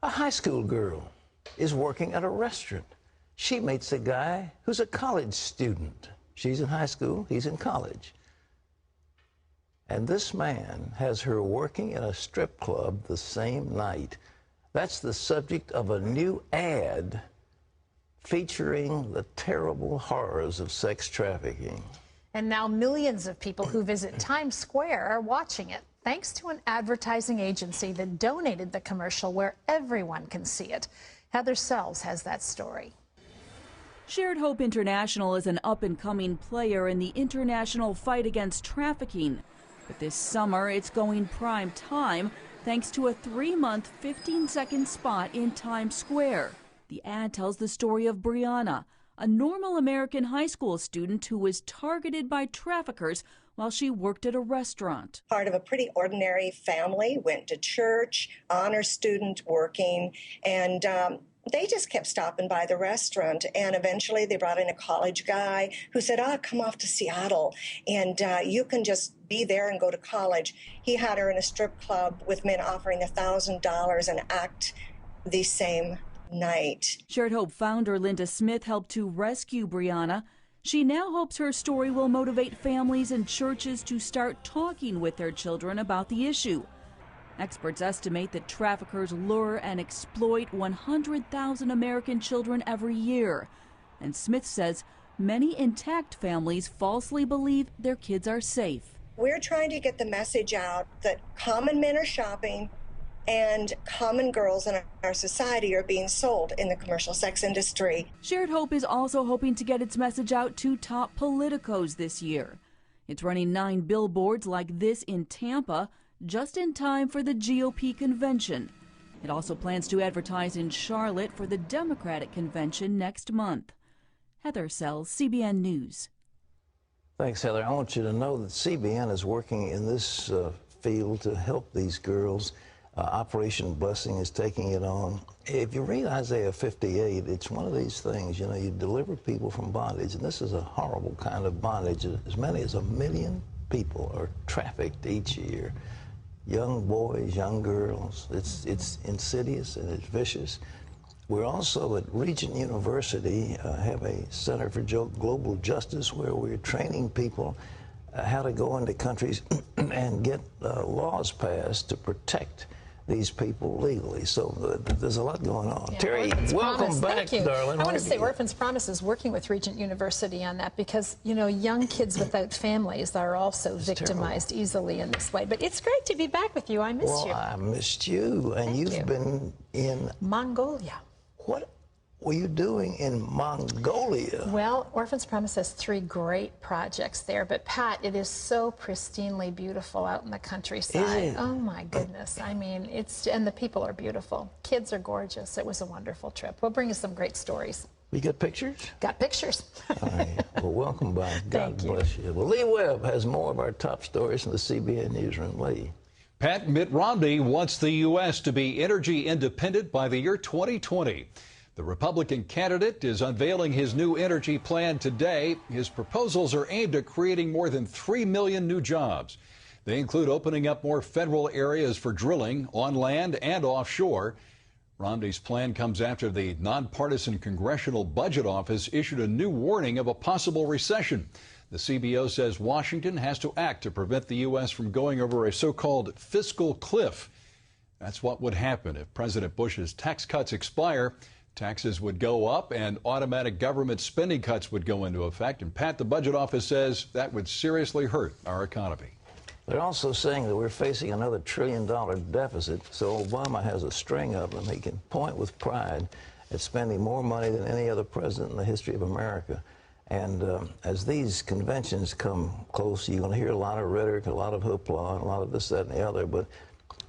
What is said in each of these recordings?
A high school girl is working at a restaurant. She meets a guy who's a college student. She's in high school, he's in college. And this man has her working in a strip club the same night. That's the subject of a new ad featuring the terrible horrors of sex trafficking. And now millions of people who visit Times Square are watching it, thanks to an advertising agency that donated the commercial where everyone can see it. Heather Sells has that story. Shared Hope International is an up-and-coming player in the international fight against trafficking. But this summer, it's going prime time thanks to a 3-month, 15-second spot in Times Square. The ad tells the story of Brianna, a normal American high school student who was targeted by traffickers while she worked at a restaurant. Part of a pretty ordinary family, went to church, honor student working, and they just kept stopping by the restaurant, and eventually they brought in a college guy who said, come off to Seattle, and you can just be there and go to college. He had her in a strip club with men offering $1,000 and act the same night. Shared Hope founder Linda Smith helped to rescue Brianna. She now hopes her story will motivate families and churches to start talking with their children about the issue. Experts estimate that traffickers lure and exploit 100,000 American children every year. And Smith says many intact families falsely believe their kids are safe. We're trying to get the message out that common men are shopping and common girls in our society are being sold in the commercial sex industry. Shared Hope is also hoping to get its message out to top politicos this year. It's running 9 billboards like this in Tampa, just in time for the GOP convention. It also plans to advertise in Charlotte for the Democratic convention next month. Heather Sells, CBN News. Thanks, Heather. I want you to know that CBN is working in this field to help these girls. Operation Blessing is taking it on. If you read Isaiah 58, it's one of these things, you know, you deliver people from bondage, and this is a horrible kind of bondage. As many as 1 million people are trafficked each year. Young boys, young girls. It's insidious and it's vicious. We're also at Regent University have a Center for Global Justice where we're training people how to go into countries and get laws passed to protect these people legally. So there's a lot going on. Yeah, Terry, welcome back, darling. I want to say Orphans Promise is working with Regent University on that because, you know, young kids without families are also victimized easily in this way. But it's great to be back with you. I missed you. Well, I missed you, and you've been in Mongolia. What were you doing in Mongolia? Well, Orphans Promise has 3 great projects there, but Pat, it is so pristinely beautiful out in the countryside. Is it? Oh my goodness. I mean, and the people are beautiful. Kids are gorgeous. It was a wonderful trip. We'll bring you some great stories. You got pictures? Got pictures. All right. Well, welcome back. God Thank you. bless you. Well, Lee Webb has more of our top stories from the CBN Newsroom. Lee. Pat, Mitt Romney wants the U.S. to be energy independent by the year 2020. The Republican candidate is unveiling his new energy plan today. His proposals are aimed at creating more than 3 million new jobs. They include opening up more federal areas for drilling on land and offshore. Romney's plan comes after the nonpartisan Congressional Budget Office issued a new warning of a possible recession. The CBO says Washington has to act to prevent the U.S. from going over a so-called fiscal cliff. That's what would happen if President Bush's tax cuts expire. Taxes would go up and automatic government spending cuts would go into effect. And Pat, the Budget Office says that would seriously hurt our economy. They're also saying that we're facing another $1 trillion deficit, so Obama has a string of them. He can point with pride at spending more money than any other president in the history of America. And as these conventions come close, you're going to hear a lot of rhetoric, a lot of hoopla, a lot of this, that, and the other. But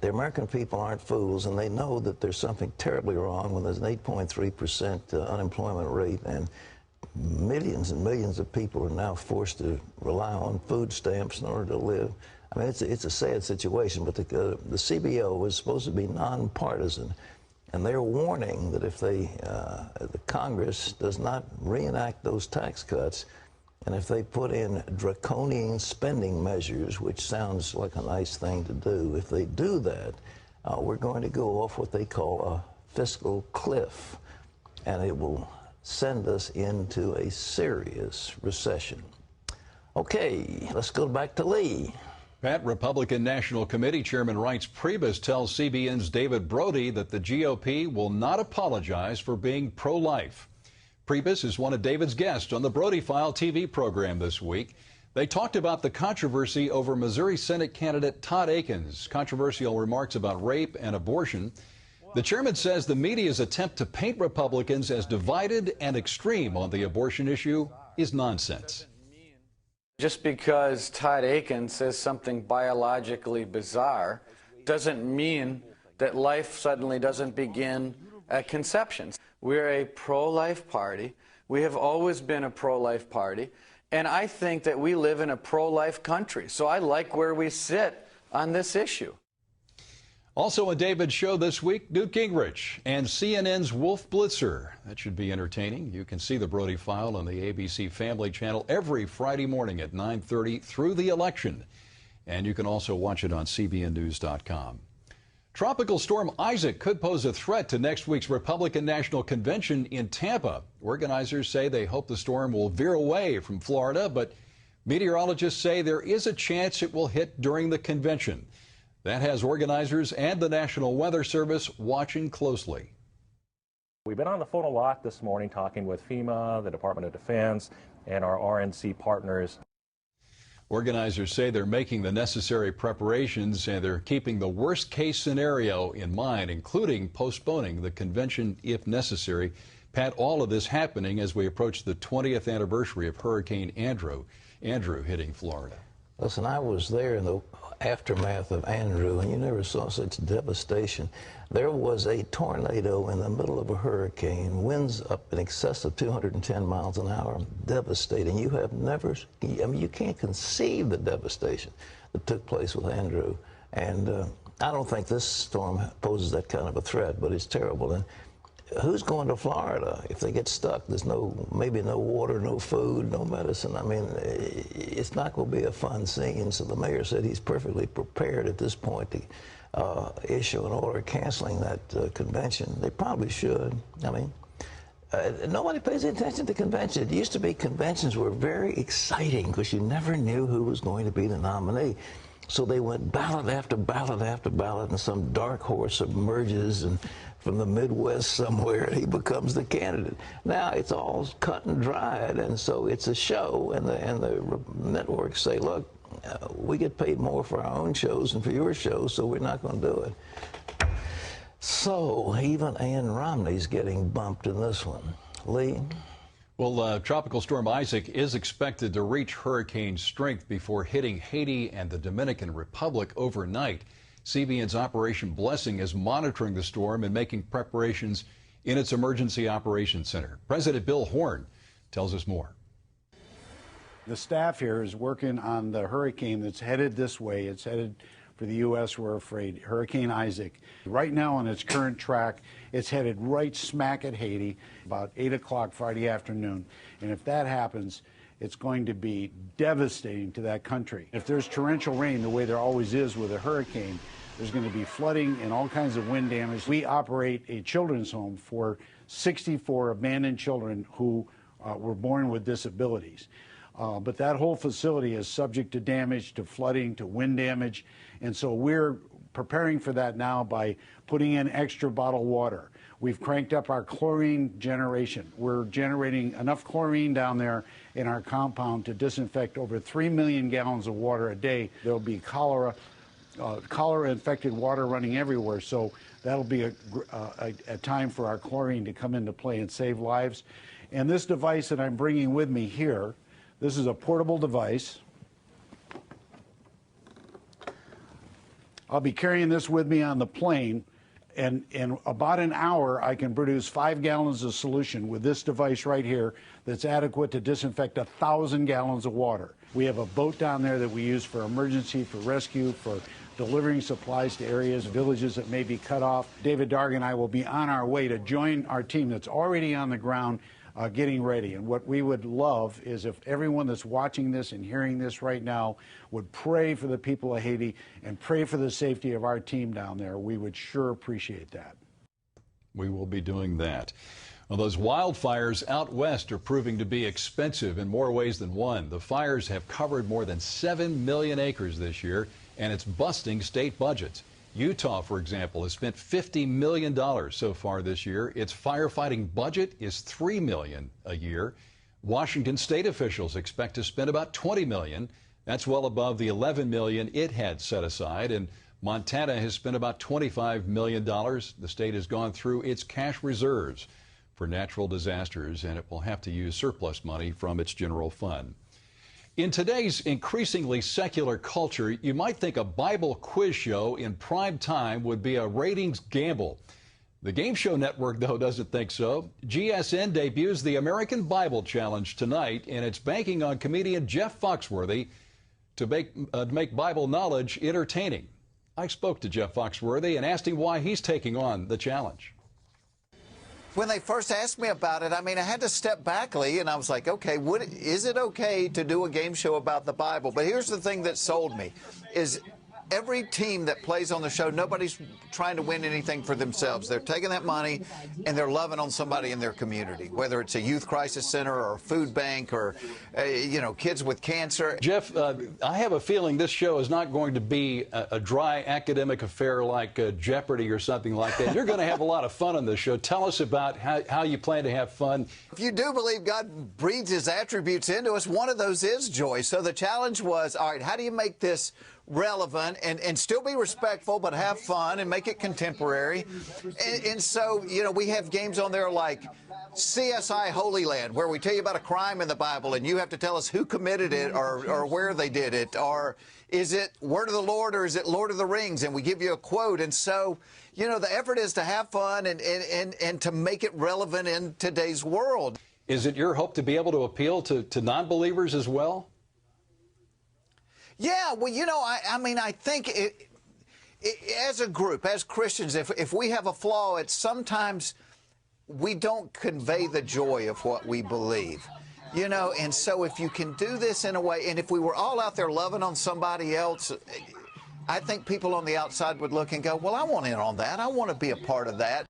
the American people aren't fools, and they know that there's something terribly wrong when there's an 8.3% unemployment rate, and millions and millions of people are now forced to rely on food stamps in order to live. I mean, it's a sad situation, but the CBO is supposed to be nonpartisan, and they're warning that if the Congress does not reenact those tax cuts, and if they put in draconian spending measures, which sounds like a nice thing to do, if they do that, we're going to go off what they call a fiscal cliff, and it will send us into a serious recession. Okay, let's go back to Lee. Pat, Republican National Committee Chairman Reince Priebus tells CBN's David Brody that the GOP will not apologize for being pro-life. Priebus is one of David's guests on the Brody File TV program this week. They talked about the controversy over Missouri Senate candidate Todd Akin's controversial remarks about rape and abortion. The chairman says the media's attempt to paint Republicans as divided and extreme on the abortion issue is nonsense. Just because Todd Akin says something biologically bizarre doesn't mean that life suddenly doesn't begin at conception. We're a pro-life party. We have always been a pro-life party. And I think that we live in a pro-life country. So I like where we sit on this issue. Also on David's show this week, Newt Gingrich and CNN's Wolf Blitzer. That should be entertaining. You can see the Brody File on the ABC Family Channel every Friday morning at 9:30 through the election. And you can also watch it on cbnnews.com. Tropical storm Isaac could pose a threat to next week's Republican National Convention in Tampa. Organizers say they hope the storm will veer away from Florida, but meteorologists say there is a chance it will hit during the convention. That has organizers and the National Weather Service watching closely. We've been on the phone a lot this morning talking with FEMA, the Department of Defense, and our RNC partners. Organizers say they're making the necessary preparations and they're keeping the worst case scenario in mind, including postponing the convention if necessary. Pat, all of this happening as we approach the 20th anniversary of Hurricane Andrew hitting Florida. Listen, I was there in the aftermath of Andrew, and you never saw such devastation. There was a tornado in the middle of a hurricane, winds up in excess of 210 miles an hour, devastating. You have never, I mean, you can't conceive the devastation that took place with Andrew. And I don't think this storm poses that kind of a threat, but it's terrible. And who's going to Florida if they get stuck? There's maybe no water, no food, no medicine. I mean, it's not going to be a fun scene. So the mayor said he's perfectly prepared at this point to issue an order canceling that convention. They probably should. I mean, nobody pays attention to conventions. It used to be conventions were very exciting because you never knew who was going to be the nominee. So they went ballot after ballot after ballot, and some dark horse emerges and from the Midwest somewhere, and he becomes the candidate. Now it's all cut and dried, and so it's a show, and the networks say, look, we get paid more for our own shows than for your shows, so we're not going to do it. So even Ann Romney's getting bumped in this one. Lee? Well, Tropical Storm Isaac is expected to reach hurricane strength before hitting Haiti and the Dominican Republic overnight. CBN's Operation Blessing is monitoring the storm and making preparations in its Emergency Operations Center. President Bill Horn tells us more. The staff here is working on the hurricane that's headed this way. It's headed for the U.S., we're afraid, Hurricane Isaac. Right now on its current track, it's headed right smack at Haiti about 8 o'clock Friday afternoon. And if that happens, it's going to be devastating to that country. If there's torrential rain, the way there always is with a hurricane, there's going to be flooding and all kinds of wind damage. We operate a children's home for 64 abandoned children who were born with disabilities. But that whole facility is subject to damage, to flooding, to wind damage. And so we're preparing for that now by putting in extra bottled water. We've cranked up our chlorine generation. We're generating enough chlorine down there in our compound to disinfect over 3 million gallons of water a day. There'll be cholera-infected water running everywhere. So that'll be a time for our chlorine to come into play and save lives. And this device that I'm bringing with me here, this is a portable device. I'll be carrying this with me on the plane, and in about an hour, I can produce 5 gallons of solution with this device right here that's adequate to disinfect 1,000 gallons of water. We have a boat down there that we use for emergency, for rescue, for delivering supplies to areas, villages that may be cut off. David Darg and I will be on our way to join our team that's already on the ground getting ready. And what we would love is if everyone that's watching this and hearing this right now would pray for the people of Haiti and pray for the safety of our team down there. We would sure appreciate that. We will be doing that. Well, those wildfires out west are proving to be expensive in more ways than one. The fires have covered more than 7 million acres this year, and it's busting state budgets. Utah, for example, has spent $50 million so far this year. Its firefighting budget is $3 million a year. Washington state officials expect to spend about $20 million. That's well above the $11 million it had set aside. And Montana has spent about $25 million. The state has gone through its cash reserves for natural disasters, and it will have to use surplus money from its general fund. In today's increasingly secular culture, you might think a Bible quiz show in prime time would be a ratings gamble. The Game Show Network, though, doesn't think so. GSN debuts the American Bible Challenge tonight, and it's banking on comedian Jeff Foxworthy to make Bible knowledge entertaining. I spoke to Jeff Foxworthy and asked him why he's taking on the challenge. When they first asked me about it, I had to step back, Lee, and I was like, okay, is it okay to do a game show about the Bible? But here's the thing that sold me, is every team that plays on the show, nobody's trying to win anything for themselves. They're taking that money and they're loving on somebody in their community, whether it's a youth crisis center or a food bank or, kids with cancer. Jeff, I have a feeling this show is not going to be a dry academic affair like Jeopardy or something like that. You're going to have a lot of fun on this show. Tell us about how you plan to have fun. If you do believe God breathes his attributes into us, one of those is joy. So the challenge was, all right, how do you make this relevant and still be respectful but have fun and make it contemporary? And so, we have games on there like CSI Holy Land, where we tell you about a crime in the Bible and you have to tell us who committed it or where they did it, or is it Word of the Lord or is it Lord of the Rings, and we give you a quote. And so, the effort is to have fun and to make it relevant in today's world. Is it your hope to be able to appeal to non-believers as well? Yeah, well, I think as a group, as Christians, if we have a flaw, it's sometimes we don't convey the joy of what we believe, and so if you can do this in a way, and if we were all out there loving on somebody else, I think people on the outside would look and go, well, I want in on that. I want to be a part of that.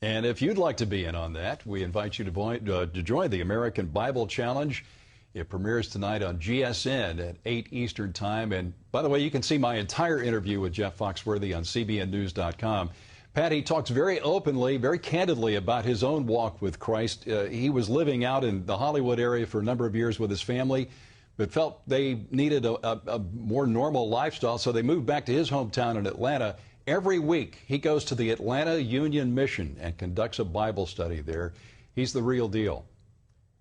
And if you'd like to be in on that, we invite you to join the American Bible Challenge. It premieres tonight on GSN at 8 Eastern Time. And by the way, you can see my entire interview with Jeff Foxworthy on CBNNews.com. Pat, he talks very openly, very candidly about his own walk with Christ. He was living out in the Hollywood area for a number of years with his family, but felt they needed a more normal lifestyle, so they moved back to his hometown in Atlanta. Every week, he goes to the Atlanta Union Mission and conducts a Bible study there. He's the real deal.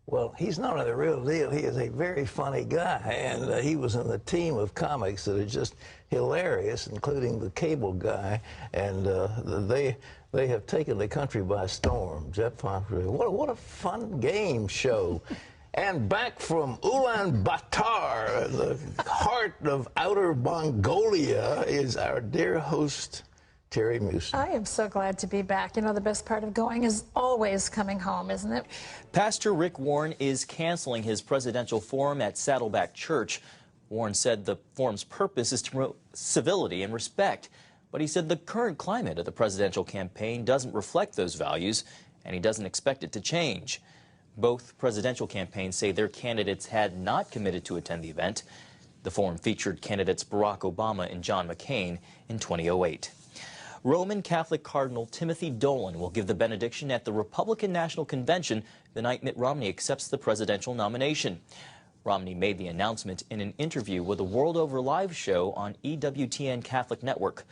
Well, he's not only the real deal, he is a very funny guy, and he was in the team of comics that are just hilarious, including the Cable Guy, and they have taken the country by storm. Jeff Foxworthy, what a fun game show. And back from Ulaanbaatar, the heart of outer Mongolia, is our dear host, Terry Musin. I am so glad to be back. The best part of going is always coming home, isn't it? Pastor Rick Warren is canceling his presidential forum at Saddleback Church. Warren said the forum's purpose is to promote civility and respect, but he said the current climate of the presidential campaign doesn't reflect those values, and he doesn't expect it to change. Both presidential campaigns say their candidates had not committed to attend the event. The forum featured candidates Barack Obama and John McCain in 2008. Roman Catholic Cardinal Timothy Dolan will give the benediction at the Republican National Convention the night Mitt Romney accepts the presidential nomination. Romney made the announcement in an interview with the World Over Live show on EWTN Catholic Network.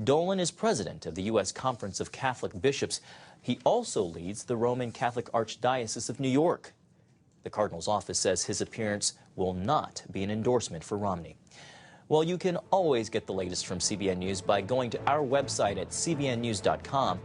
Dolan is president of the U.S. Conference of Catholic Bishops. He also leads the Roman Catholic Archdiocese of New York. The Cardinal's office says his appearance will not be an endorsement for Romney. Well, you can always get the latest from CBN News by going to our website at cbnnews.com.